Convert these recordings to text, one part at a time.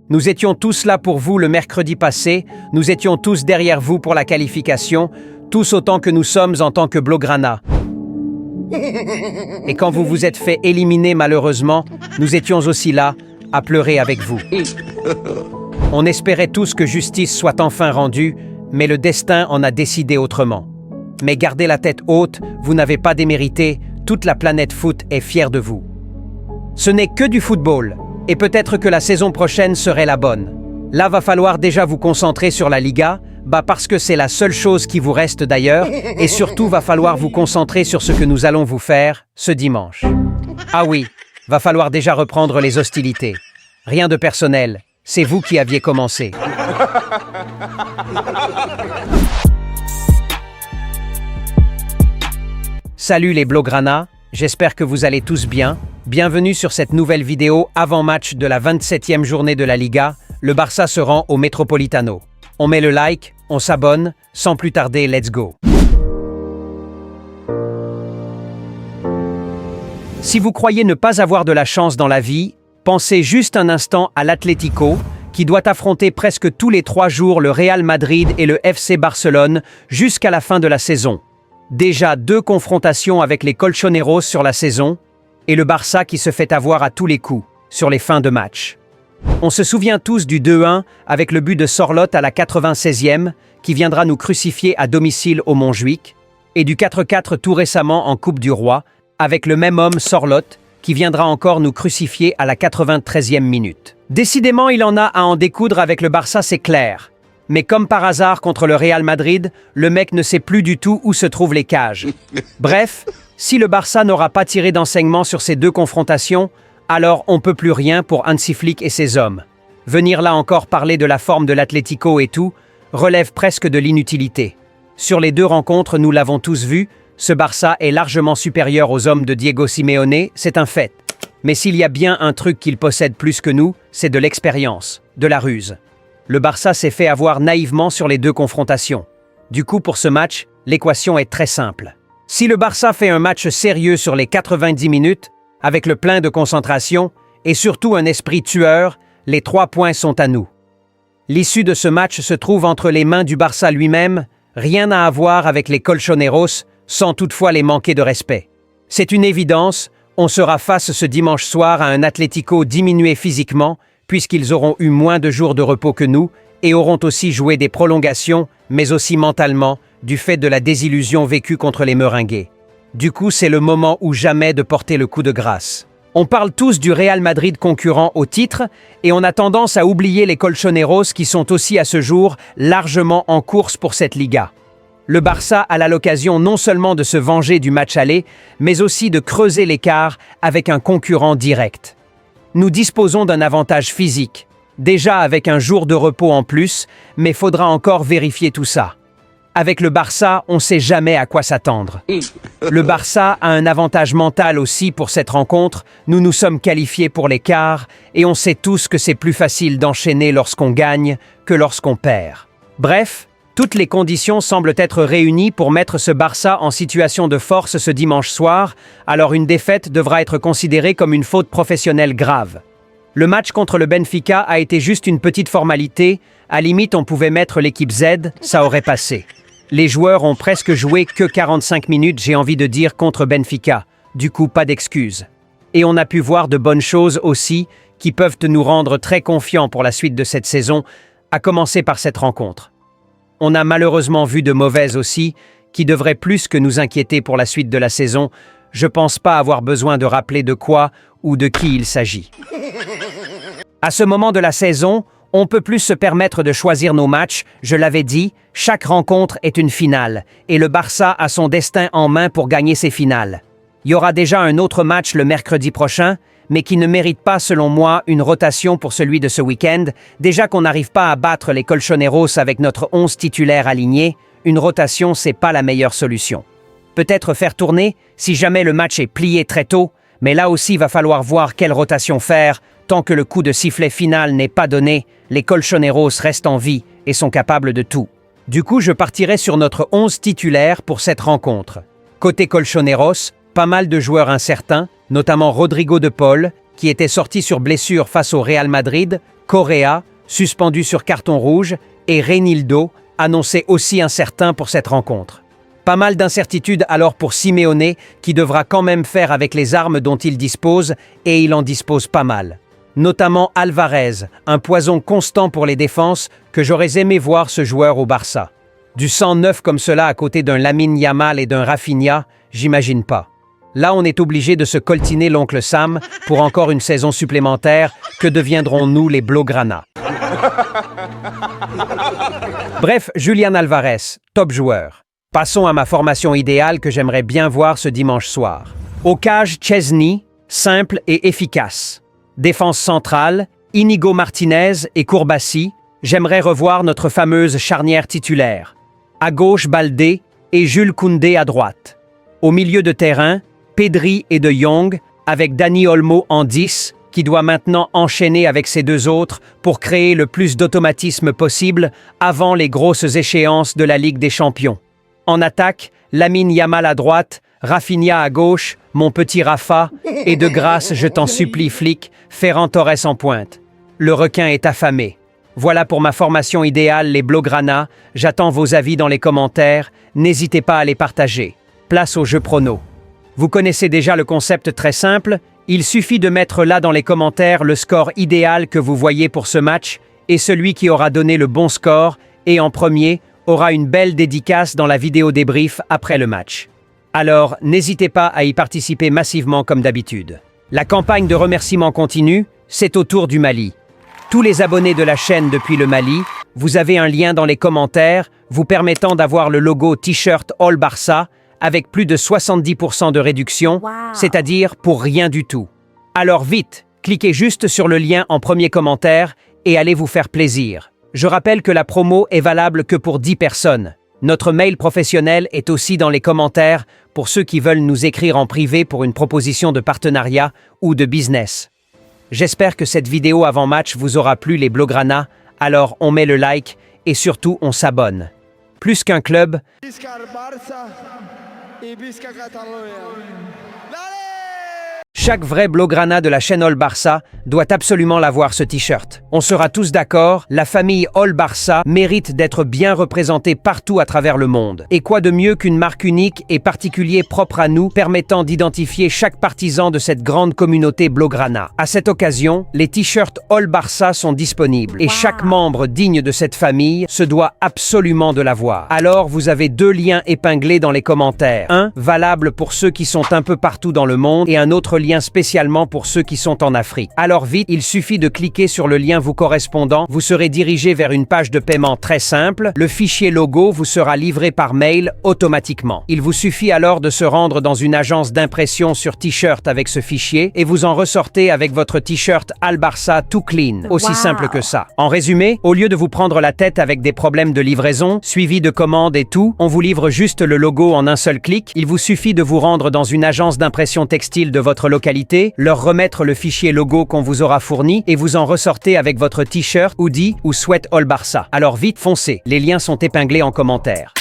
Nous étions tous là pour vous le mercredi passé, nous étions tous derrière vous pour la qualification, tous autant que nous sommes en tant que Blaugrana. Et quand vous vous êtes fait éliminer malheureusement, nous étions aussi là, à pleurer avec vous. On espérait tous que justice soit enfin rendue, mais le destin en a décidé autrement. Mais gardez la tête haute, vous n'avez pas démérité, toute la planète foot est fière de vous. Ce n'est que du football, et peut-être que la saison prochaine serait la bonne. Là, va falloir déjà vous concentrer sur la Liga, parce que c'est la seule chose qui vous reste d'ailleurs, et surtout va falloir vous concentrer sur ce que nous allons vous faire ce dimanche. Ah oui, va falloir déjà reprendre les hostilités. Rien de personnel, c'est vous qui aviez commencé. Salut les Blaugrana, j'espère que vous allez tous bien. Bienvenue sur cette nouvelle vidéo avant-match de la 27e journée de la Liga. Le Barça se rend au Metropolitano. On met le like, on s'abonne, sans plus tarder, let's go. Si vous croyez ne pas avoir de la chance dans la vie, pensez juste un instant à l'Atlético, qui doit affronter presque tous les 3 jours le Real Madrid et le FC Barcelone jusqu'à la fin de la saison. Déjà 2 confrontations avec les Colchoneros sur la saison, et le Barça qui se fait avoir à tous les coups, sur les fins de match. On se souvient tous du 2-1 avec le but de Sorloth à la 96e, qui viendra nous crucifier à domicile au Montjuïc, et du 4-4 tout récemment en Coupe du Roi, avec le même homme Sorloth, qui viendra encore nous crucifier à la 93e minute. Décidément, il en a à en découdre avec le Barça, c'est clair. Mais comme par hasard contre le Real Madrid, le mec ne sait plus du tout où se trouvent les cages. Bref, si le Barça n'aura pas tiré d'enseignement sur ces 2 confrontations, alors on peut plus rien pour Hansi Flick et ses hommes. Venir là encore parler de la forme de l'Atlético et tout, relève presque de l'inutilité. Sur les 2 rencontres, nous l'avons tous vu, ce Barça est largement supérieur aux hommes de Diego Simeone, c'est un fait. Mais s'il y a bien un truc qu'il possède plus que nous, c'est de l'expérience, de la ruse. Le Barça s'est fait avoir naïvement sur les 2 confrontations. Du coup, pour ce match, l'équation est très simple. Si le Barça fait un match sérieux sur les 90 minutes, avec le plein de concentration et surtout un esprit tueur, les 3 points sont à nous. L'issue de ce match se trouve entre les mains du Barça lui-même, rien à voir avec les Colchoneros, sans toutefois les manquer de respect. C'est une évidence, on sera face ce dimanche soir à un Atlético diminué physiquement, puisqu'ils auront eu moins de jours de repos que nous et auront aussi joué des prolongations, mais aussi mentalement, du fait de la désillusion vécue contre les Meringues. Du coup, c'est le moment ou jamais de porter le coup de grâce. On parle tous du Real Madrid concurrent au titre et on a tendance à oublier les Colchoneros qui sont aussi à ce jour largement en course pour cette Liga. Le Barça a l'occasion non seulement de se venger du match aller, mais aussi de creuser l'écart avec un concurrent direct. Nous disposons d'un avantage physique, déjà avec un jour de repos en plus, mais faudra encore vérifier tout ça. Avec le Barça, on ne sait jamais à quoi s'attendre. Le Barça a un avantage mental aussi pour cette rencontre, nous nous sommes qualifiés pour les quarts, et on sait tous que c'est plus facile d'enchaîner lorsqu'on gagne que lorsqu'on perd. Bref, toutes les conditions semblent être réunies pour mettre ce Barça en situation de force ce dimanche soir, alors une défaite devra être considérée comme une faute professionnelle grave. Le match contre le Benfica a été juste une petite formalité, à limite on pouvait mettre l'équipe Z, ça aurait passé. Les joueurs ont presque joué que 45 minutes, j'ai envie de dire, contre Benfica, du coup pas d'excuses. Et on a pu voir de bonnes choses aussi, qui peuvent nous rendre très confiants pour la suite de cette saison, à commencer par cette rencontre. On a malheureusement vu de mauvaises aussi, qui devraient plus que nous inquiéter pour la suite de la saison. Je pense pas avoir besoin de rappeler de quoi ou de qui il s'agit. À ce moment de la saison, on peut plus se permettre de choisir nos matchs, je l'avais dit, chaque rencontre est une finale, et le Barça a son destin en main pour gagner ses finales. Il y aura déjà un autre match le mercredi prochain, mais qui ne mérite pas, selon moi, une rotation pour celui de ce week-end. Déjà qu'on n'arrive pas à battre les Colchoneros avec notre 11 titulaire aligné, une rotation, c'est pas la meilleure solution. Peut-être faire tourner, si jamais le match est plié très tôt, mais là aussi va falloir voir quelle rotation faire. Tant que le coup de sifflet final n'est pas donné, les Colchoneros restent en vie et sont capables de tout. Du coup, je partirai sur notre 11 titulaire pour cette rencontre. Côté Colchoneros, pas mal de joueurs incertains, notamment Rodrigo de Paul, qui était sorti sur blessure face au Real Madrid, Correa, suspendu sur carton rouge, et Reinildo, annoncé aussi incertain pour cette rencontre. Pas mal d'incertitudes alors pour Simeone, qui devra quand même faire avec les armes dont il dispose, et il en dispose pas mal. Notamment Alvarez, un poison constant pour les défenses que j'aurais aimé voir ce joueur au Barça. Du sang neuf comme cela à côté d'un Lamine Yamal et d'un Rafinha, j'imagine pas. Là, on est obligé de se coltiner l'oncle Sam pour encore une saison supplémentaire. Que deviendrons-nous les Blaugrana? Bref, Julián Alvarez, top joueur. Passons à ma formation idéale que j'aimerais bien voir ce dimanche soir. Au cage, Chesney, simple et efficace. Défense centrale, Inigo Martinez et Courbassi. J'aimerais revoir notre fameuse charnière titulaire. À gauche, Baldé et Jules Koundé à droite. Au milieu de terrain, Pedri et De Jong, avec Dani Olmo en 10, qui doit maintenant enchaîner avec ces deux autres pour créer le plus d'automatisme possible avant les grosses échéances de la Ligue des Champions. En attaque, Lamine Yamal à droite, Rafinha à gauche, mon petit Rafa, et de grâce, je t'en supplie, flic, Ferran Torres en pointe. Le requin est affamé. Voilà pour ma formation idéale, les Blaugrana. J'attends vos avis dans les commentaires. N'hésitez pas à les partager. Place au jeu prono. Vous connaissez déjà le concept très simple. Il suffit de mettre là dans les commentaires le score idéal que vous voyez pour ce match et celui qui aura donné le bon score et en premier aura une belle dédicace dans la vidéo débrief après le match. Alors, n'hésitez pas à y participer massivement comme d'habitude. La campagne de remerciements continue, c'est au tour du Mali. Tous les abonnés de la chaîne depuis le Mali, vous avez un lien dans les commentaires vous permettant d'avoir le logo T-shirt All Barça avec plus de 70% de réduction, c'est-à-dire pour rien du tout. Alors vite, cliquez juste sur le lien en premier commentaire et allez vous faire plaisir. Je rappelle que la promo est valable que pour 10 personnes. Notre mail professionnel est aussi dans les commentaires pour ceux qui veulent nous écrire en privé pour une proposition de partenariat ou de business. J'espère que cette vidéo avant match vous aura plu les Blaugrana, alors on met le like et surtout on s'abonne. Plus qu'un club, chaque vrai Blaugrana de la chaîne All Barça doit absolument l'avoir ce t-shirt. On sera tous d'accord, la famille All Barça mérite d'être bien représentée partout à travers le monde. Et quoi de mieux qu'une marque unique et particulier propre à nous permettant d'identifier chaque partisan de cette grande communauté Blaugrana. À cette occasion, les t-shirts All Barça sont disponibles et chaque membre digne de cette famille se doit absolument de l'avoir. Alors vous avez deux liens épinglés dans les commentaires. Un valable pour ceux qui sont un peu partout dans le monde et un autre lien spécialement pour ceux qui sont en Afrique. Alors vite, il suffit de cliquer sur le lien vous correspondant, vous serez dirigé vers une page de paiement très simple, le fichier logo vous sera livré par mail automatiquement. Il vous suffit alors de se rendre dans une agence d'impression sur t-shirt avec ce fichier et vous en ressortez avec votre t-shirt Al Barça tout clean. Aussi simple que ça. En résumé, au lieu de vous prendre la tête avec des problèmes de livraison, suivi de commandes et tout, on vous livre juste le logo en un seul clic. Il vous suffit de vous rendre dans une agence d'impression textile de votre localité, leur remettre le fichier logo qu'on vous aura fourni et vous en ressortez avec votre t-shirt, hoodie ou sweat All Barça. Alors vite, foncez, les liens sont épinglés en commentaire.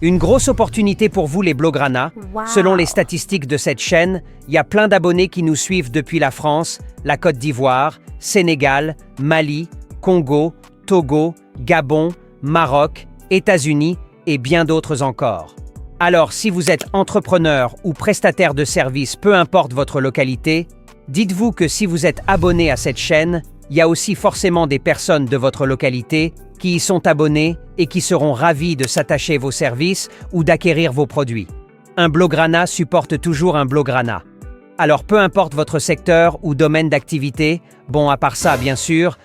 Une grosse opportunité pour vous les Blaugrana. Selon les statistiques de cette chaîne, il y a plein d'abonnés qui nous suivent depuis la France, la Côte d'Ivoire, Sénégal, Mali, Congo, Togo, Gabon, Maroc, États-Unis et bien d'autres encore. Alors si vous êtes entrepreneur ou prestataire de services, peu importe votre localité, dites-vous que si vous êtes abonné à cette chaîne, il y a aussi forcément des personnes de votre localité qui y sont abonnés et qui seront ravis de s'attacher vos services ou d'acquérir vos produits. Un Blaugrana supporte toujours un Blaugrana. Alors peu importe votre secteur ou domaine d'activité, bon à part ça bien sûr,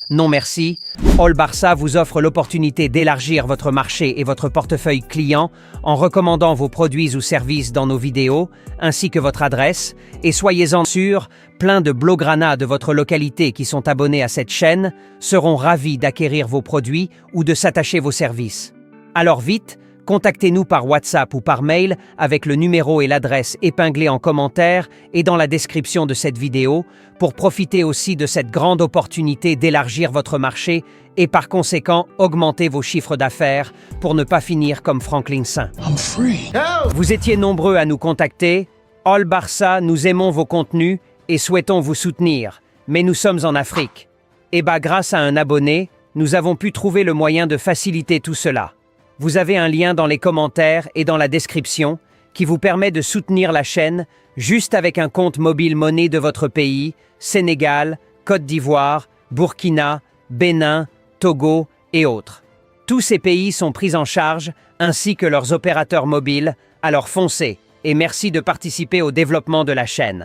non merci, All Barça vous offre l'opportunité d'élargir votre marché et votre portefeuille client en recommandant vos produits ou services dans nos vidéos, ainsi que votre adresse, et soyez-en sûrs, plein de Blaugrana de votre localité qui sont abonnés à cette chaîne seront ravis d'acquérir vos produits ou de s'attacher vos services. Alors vite, Contactez-nous par WhatsApp ou par mail avec le numéro et l'adresse épinglés en commentaire et dans la description de cette vidéo pour profiter aussi de cette grande opportunité d'élargir votre marché et par conséquent augmenter vos chiffres d'affaires pour ne pas finir comme Franklin Saint. Vous étiez nombreux à nous contacter. All Barça, nous aimons vos contenus et souhaitons vous soutenir, mais nous sommes en Afrique. Et grâce à un abonné, nous avons pu trouver le moyen de faciliter tout cela. Vous avez un lien dans les commentaires et dans la description qui vous permet de soutenir la chaîne juste avec un compte mobile monnaie de votre pays, Sénégal, Côte d'Ivoire, Burkina, Bénin, Togo et autres. Tous ces pays sont pris en charge ainsi que leurs opérateurs mobiles, alors foncez et merci de participer au développement de la chaîne.